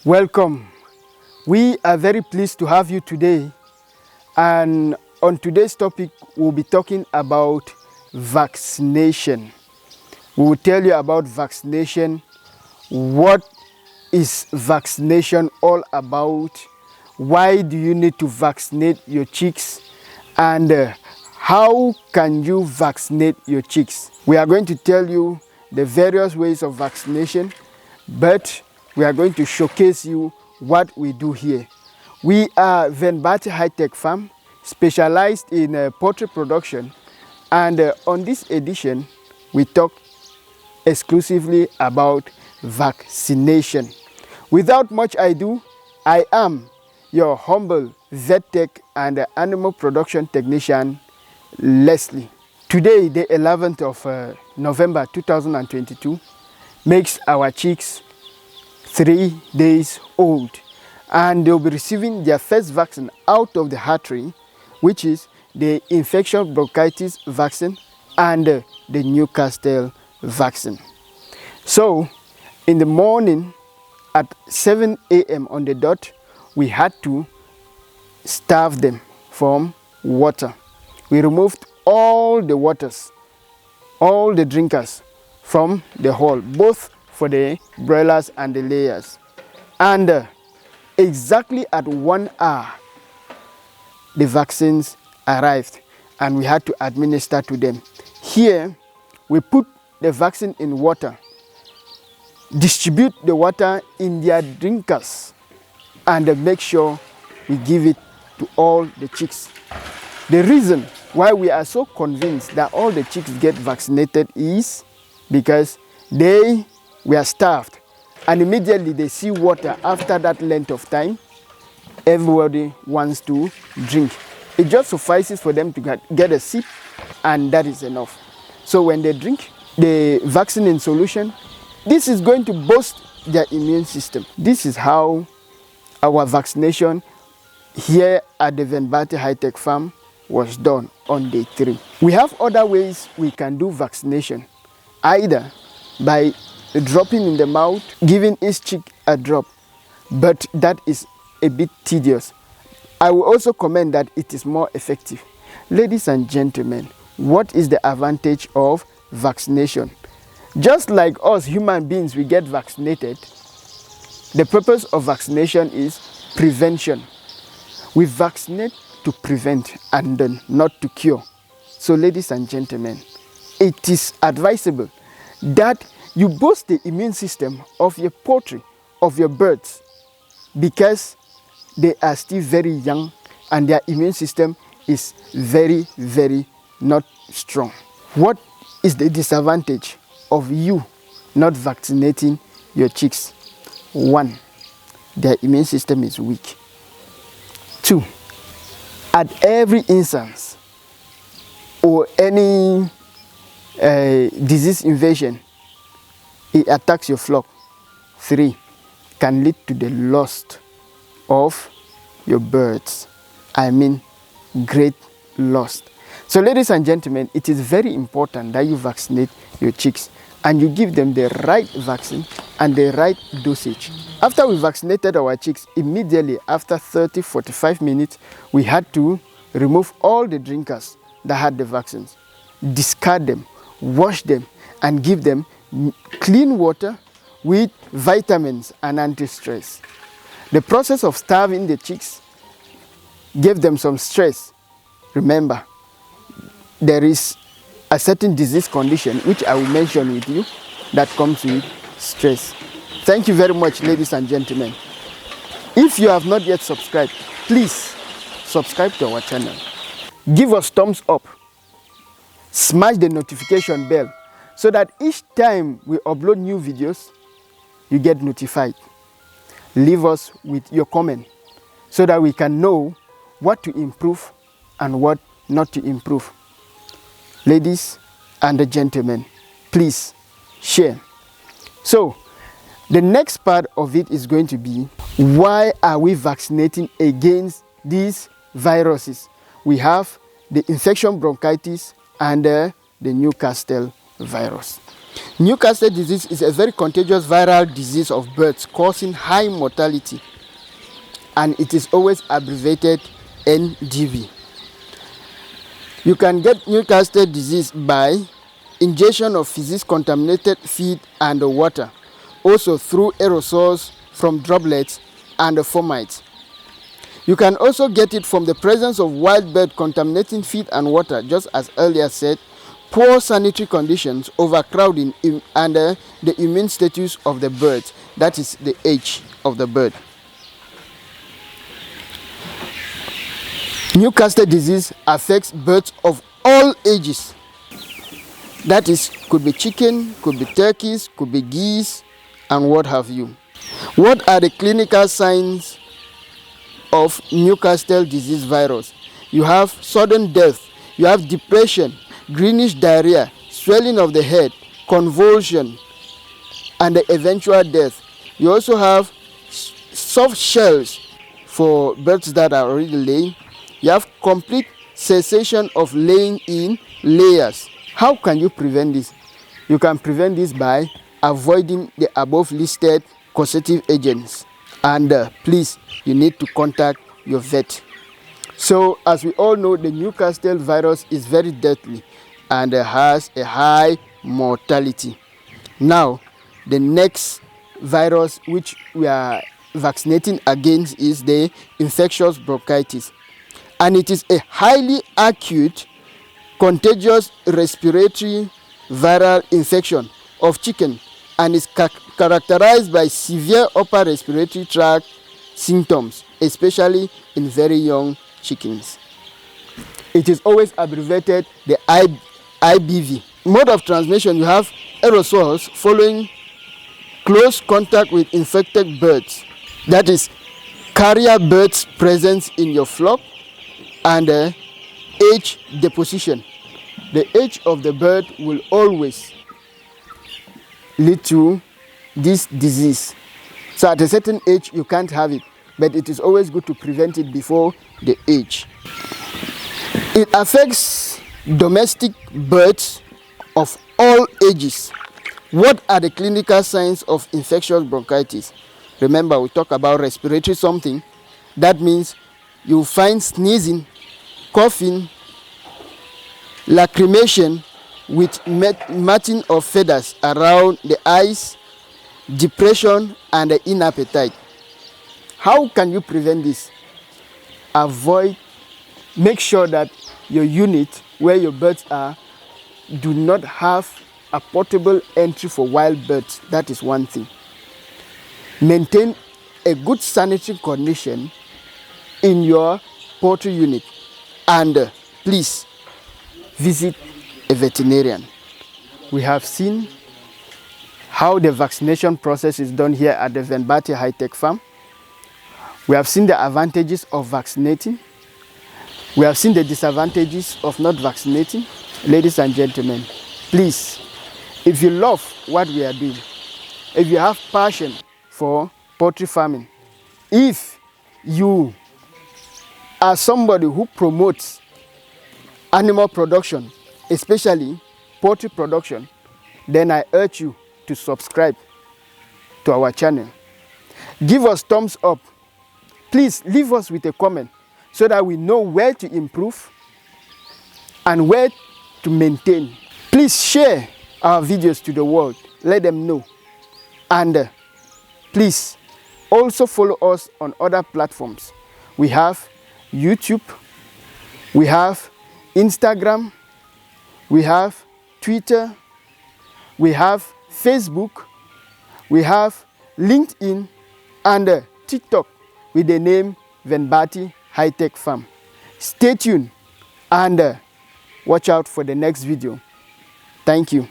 Welcome. We are very pleased to have you today, and on today's topic we'll be talking about vaccination. We will tell you about vaccination, what is vaccination all about, why do you need to vaccinate your chicks, and how can you vaccinate your chicks. We are going to tell you the various ways of vaccination, but we are going to showcase you what we do here. We are Vaccination High-Tech Farm, specialized in poultry production, and on this edition we talk exclusively about vaccination. Without much ado, I am your humble vet tech and animal production technician, Leslie. Today, the 11th of November 2022, makes our chicks 3 days old, and they'll be receiving their first vaccine out of the hatchery, which is the infection bronchitis vaccine and the Newcastle vaccine. So in the morning at 7 a.m. on the dot, we had to starve them from water. We removed all the waters, all the drinkers from the hall, both for the broilers and the layers. And exactly at 1 hour, the vaccines arrived and we had to administer to them. Here, we put the vaccine in water, distribute the water in their drinkers, and make sure we give it to all the chicks. The reason why we are so convinced that all the chicks get vaccinated is because they were starved, and immediately they see water after that length of time, everybody wants to drink. It just suffices for them to get a sip, and that is enough. So when they drink the vaccine in solution, this is going to boost their immune system. This is how our vaccination here at the Vaccination High-Tech Farm was done on day 3. We have other ways we can do vaccination, either by dropping in the mouth, giving each chick a drop, but that is a bit tedious. I will also comment that it is more effective. Ladies and gentlemen, what is the advantage of vaccination? Just like us human beings, we get vaccinated. The purpose of vaccination is prevention. We vaccinate to prevent and then not to cure. So ladies and gentlemen, it is advisable that you boost the immune system of your poultry, of your birds, because they are still very young and their immune system is very not strong. What is the disadvantage of you not vaccinating your chicks? 1, their immune system is weak. 2, at every instance or any disease invasion, it attacks your flock. 3, can lead to the loss of your birds. I mean, great loss. So ladies and gentlemen, it is very important that you vaccinate your chicks and you give them the right vaccine and the right dosage. After we vaccinated our chicks, immediately after 30-45 minutes, we had to remove all the drinkers that had the vaccines, discard them, wash them, and give them clean water with vitamins and anti-stress. The process of starving the chicks gave them some stress. Remember, there is a certain disease condition which I will mention with you that comes with stress. Thank you very much, ladies and gentlemen. If you have not yet subscribed, please subscribe to our channel. Give us thumbs up. Smash the notification bell so that each time we upload new videos, you get notified. Leave us with your comment so that we can know what to improve and what not to improve. Ladies and gentlemen, please share. So the next part of it is going to be, why are we vaccinating against these viruses? We have the infection bronchitis and the Newcastle virus. Newcastle disease is a very contagious viral disease of birds causing high mortality, and it is always abbreviated NDV. You can get Newcastle disease by ingestion of feces-contaminated feed and water, also through aerosols from droplets and fomites. You can also get it from the presence of wild bird contaminating feed and water, just as earlier said, poor sanitary conditions, overcrowding, and the immune status of the bird, that is the age of the bird. Newcastle disease affects birds of all ages. That is, could be chicken, could be turkeys, could be geese, and what have you. What are the clinical signs of Newcastle disease virus? You have sudden death, you have depression, greenish diarrhea, swelling of the head, convulsion, and the eventual death. You also have soft shells for birds that are already laying. You have complete cessation of laying in layers. How can you prevent this? You can prevent this by avoiding the above listed causative agents, and please, you need to contact your vet. So as we all know, the Newcastle virus is very deadly and has a high mortality. Now, the next virus which we are vaccinating against is the infectious bronchitis, and it is a highly acute contagious respiratory viral infection of chicken, and is characterized by severe upper respiratory tract symptoms, especially in very young chickens. It is always abbreviated the IBV. Mode of transmission, you have aerosols following close contact with infected birds, that is carrier birds present in your flock, and age deposition. The age of the bird will always lead to this disease. So at a certain age you can't have it, but it is always good to prevent it before the age. It affects domestic birds of all ages. What are the clinical signs of infectious bronchitis? Remember, we talk about respiratory something. That means you find sneezing, coughing, lacrimation with matting of feathers around the eyes, depression, and the inappetite. How can you prevent this? Make sure that your unit where your birds are do not have a portable entry for wild birds. That is one thing. Maintain a good sanitary condition in your poultry unit, and please visit a veterinarian. We have seen how the vaccination process is done here at the Vaccination High-Tech Farm. We have seen the advantages of vaccinating. We have seen the disadvantages of not vaccinating. Ladies and gentlemen, please, if you love what we are doing, if you have passion for poultry farming, if you are somebody who promotes animal production, especially poultry production, then I urge you to subscribe to our channel. Give us thumbs up. Please leave us with a comment so that we know where to improve and where to maintain. Please share our videos to the world. Let them know. And please also follow us on other platforms. We have YouTube, we have Instagram, we have Twitter, we have Facebook, we have LinkedIn, and TikTok with the name Vaccination High-Tech Farm. Stay tuned and watch out for the next video. Thank you.